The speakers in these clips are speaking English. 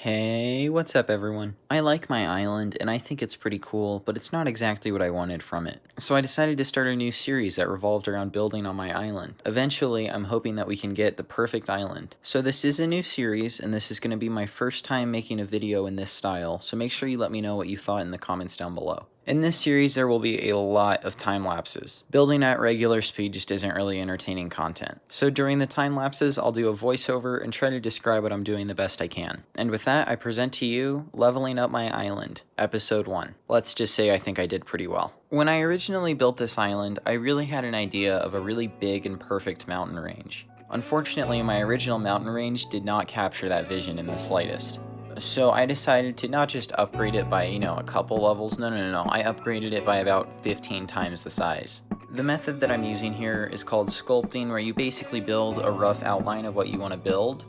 Hey, what's up everyone? I like my island and I think it's pretty cool, but it's not exactly what I wanted from it. So I decided to start a new series that revolved around building on my island. Eventually, I'm hoping that we can get the perfect island. So this is a new series and this is going to be my first time making a video in this style, so make sure you let me know what you thought in the comments down below. In this series, there will be a lot of time lapses. Building at regular speed just isn't really entertaining content. So during the time lapses, I'll do a voiceover and try to describe what I'm doing the best I can. And with that, I present to you Leveling Up My Island, Episode 1. Let's just say I think I did pretty well. When I originally built this island, I really had an idea of a really big and perfect mountain range. Unfortunately, my original mountain range did not capture that vision in the slightest. So I decided to not just upgrade it by, a couple levels, no, I upgraded it by about 15 times the size. The method that I'm using here is called sculpting, where you basically build a rough outline of what you want to build,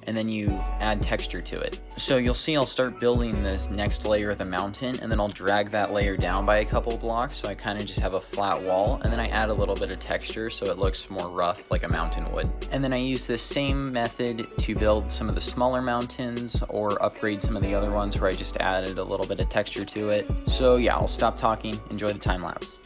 and then you add texture to it. So you'll see I'll start building this next layer of the mountain, and then I'll drag that layer down by a couple blocks, so I kind of just have a flat wall, and then I add a little bit of texture so it looks more rough like a mountain would. And then I use this same method to build some of the smaller mountains or upgrade some of the other ones where I just added a little bit of texture to it. So yeah, I'll stop talking, enjoy the time lapse.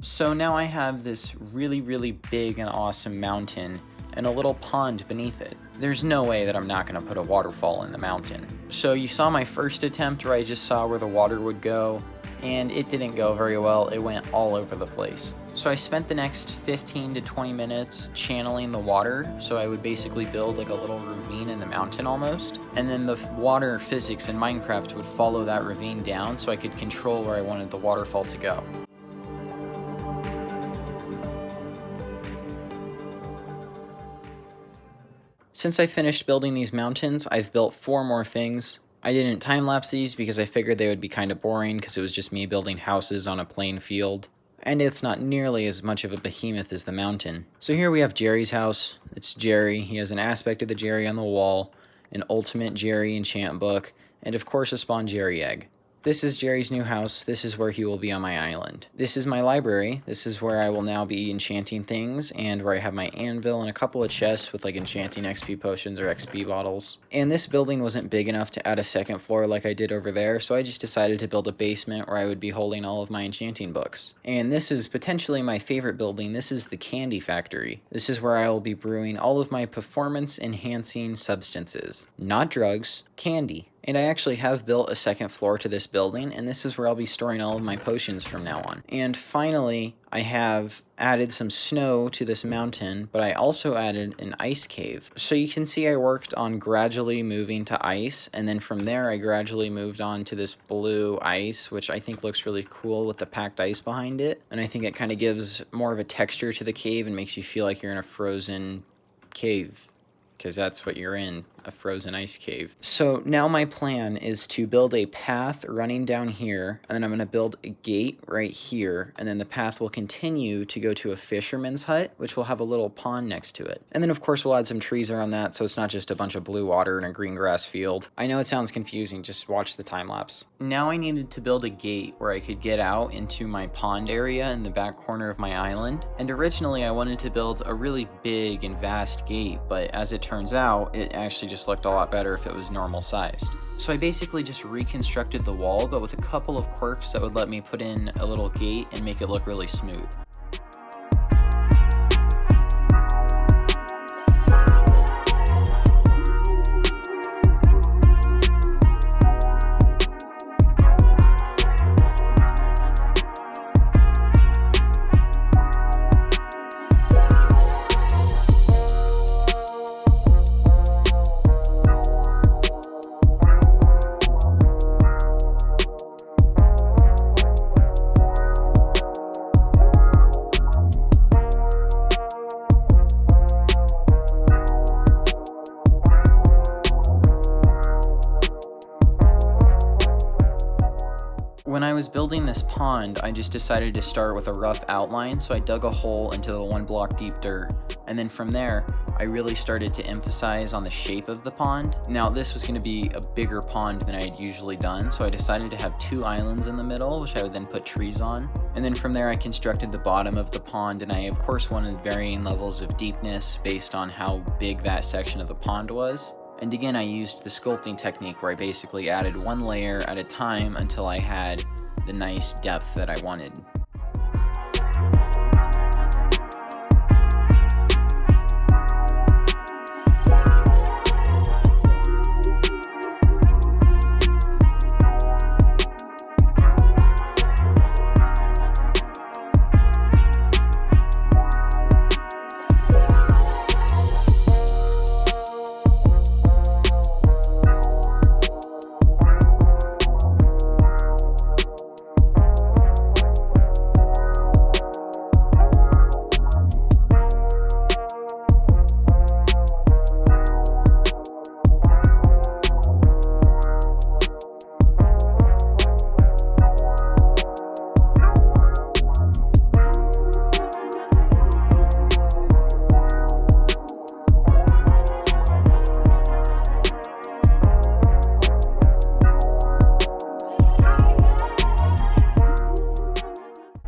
So now I have this really big and awesome mountain and a little pond beneath it. There's no way that I'm not going to put a waterfall in the mountain. So you saw my first attempt where I just saw where the water would go, and it didn't go very well. It went all over the place. So I spent the next 15 to 20 minutes channeling the water, so I would basically build like a little ravine in the mountain almost, and then the water physics in Minecraft would follow that ravine down so I could control where I wanted the waterfall to go. Since I finished building these mountains, I've built 4 more things. I didn't time-lapse these because I figured they would be kind of boring because it was just me building houses on a plain field. And it's not nearly as much of a behemoth as the mountain. So here we have Jerry's house. It's Jerry. He has an aspect of the Jerry on the wall, an ultimate Jerry enchant book, and of course a Spawn Jerry egg. This is Jerry's new house. This is where he will be on my island. This is my library. This is where I will now be enchanting things, and where I have my anvil and a couple of chests with like enchanting XP potions or XP bottles. And this building wasn't big enough to add a second floor like I did over there, so I just decided to build a basement where I would be holding all of my enchanting books. And this is potentially my favorite building. This is the candy factory. This is where I will be brewing all of my performance enhancing substances. Not drugs, candy. And I actually have built a second floor to this building, and this is where I'll be storing all of my potions from now on. And finally, I have added some snow to this mountain, but I also added an ice cave. So you can see I worked on gradually moving to ice, and then from there I gradually moved on to this blue ice, which I think looks really cool with the packed ice behind it. And I think it kind of gives more of a texture to the cave and makes you feel like you're in a frozen cave, because that's what you're in, a frozen ice cave. So now my plan is to build a path running down here, and then I'm going to build a gate right here, and then the path will continue to go to a fisherman's hut, which will have a little pond next to it. And then of course we'll add some trees around that, so it's not just a bunch of blue water and a green grass field. I know it sounds confusing, just watch the time lapse. Now I needed to build a gate where I could get out into my pond area in the back corner of my island, and originally I wanted to build a really big and vast gate, but as it turns out, it actually just looked a lot better if it was normal sized. So I basically just reconstructed the wall, but with a couple of quirks that would let me put in a little gate and make it look really smooth. When I was building this pond, I just decided to start with a rough outline, so I dug a hole into the 1 block deep dirt, and then from there, I really started to emphasize on the shape of the pond. Now this was going to be a bigger pond than I had usually done, so I decided to have 2 islands in the middle, which I would then put trees on. And then from there I constructed the bottom of the pond, and I of course wanted varying levels of deepness based on how big that section of the pond was. And again, I used the sculpting technique where I basically added 1 layer at a time until I had the nice depth that I wanted.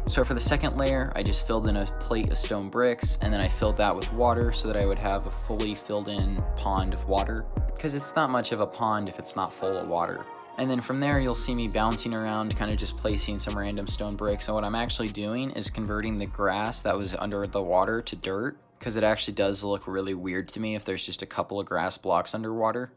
So for the second layer, I just filled in a plate of stone bricks, and then I filled that with water so that I would have a fully filled in pond of water, because it's not much of a pond if it's not full of water. And then from there, you'll see me bouncing around, kind of just placing some random stone bricks. And what I'm actually doing is converting the grass that was under the water to dirt, because it actually does look really weird to me if there's just a couple of grass blocks underwater.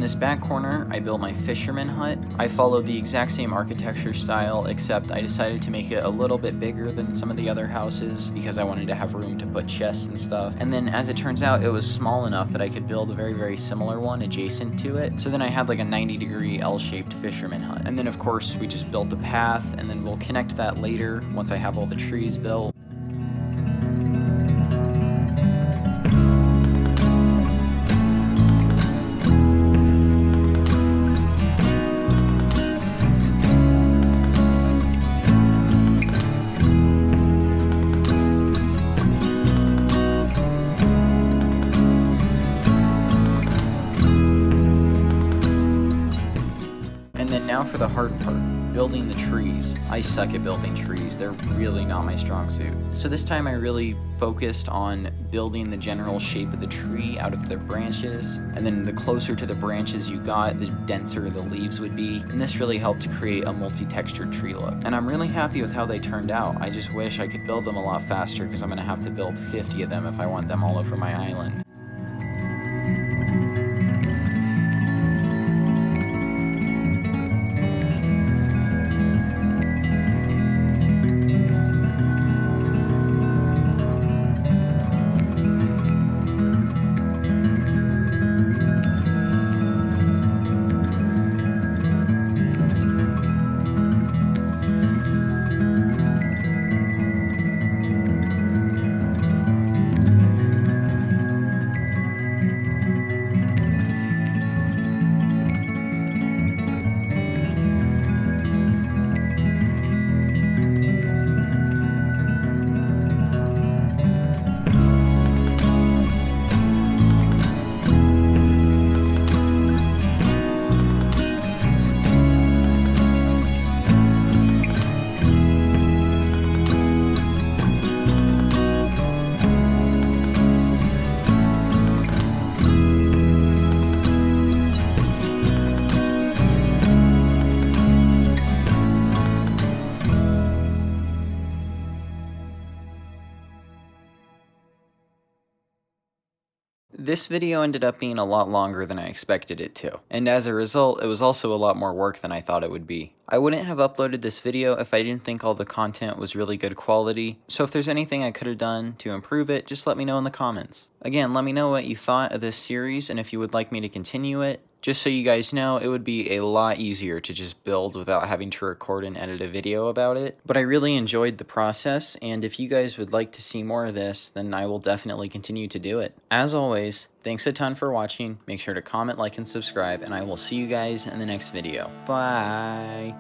in this back corner, I built my Fisherman Hut. I followed the exact same architecture style, except I decided to make it a little bit bigger than some of the other houses because I wanted to have room to put chests and stuff. And then as it turns out, it was small enough that I could build a very, very similar one adjacent to it. So then I had like a 90-degree L-shaped Fisherman Hut. And then of course we just built the path, and then we'll connect that later once I have all the trees built. And then now for the hard part, building the trees. I suck at building trees, they're really not my strong suit. So this time I really focused on building the general shape of the tree out of the branches, and then the closer to the branches you got, the denser the leaves would be, and this really helped to create a multi-textured tree look. And I'm really happy with how they turned out. I just wish I could build them a lot faster because I'm gonna have to build 50 of them if I want them all over my island. This video ended up being a lot longer than I expected it to, and as a result, it was also a lot more work than I thought it would be. I wouldn't have uploaded this video if I didn't think all the content was really good quality, so if there's anything I could have done to improve it, just let me know in the comments. Again, let me know what you thought of this series and if you would like me to continue it. Just so you guys know, it would be a lot easier to just build without having to record and edit a video about it. But I really enjoyed the process, and if you guys would like to see more of this, then I will definitely continue to do it. As always, thanks a ton for watching. Make sure to comment, like, and subscribe, and I will see you guys in the next video. Bye!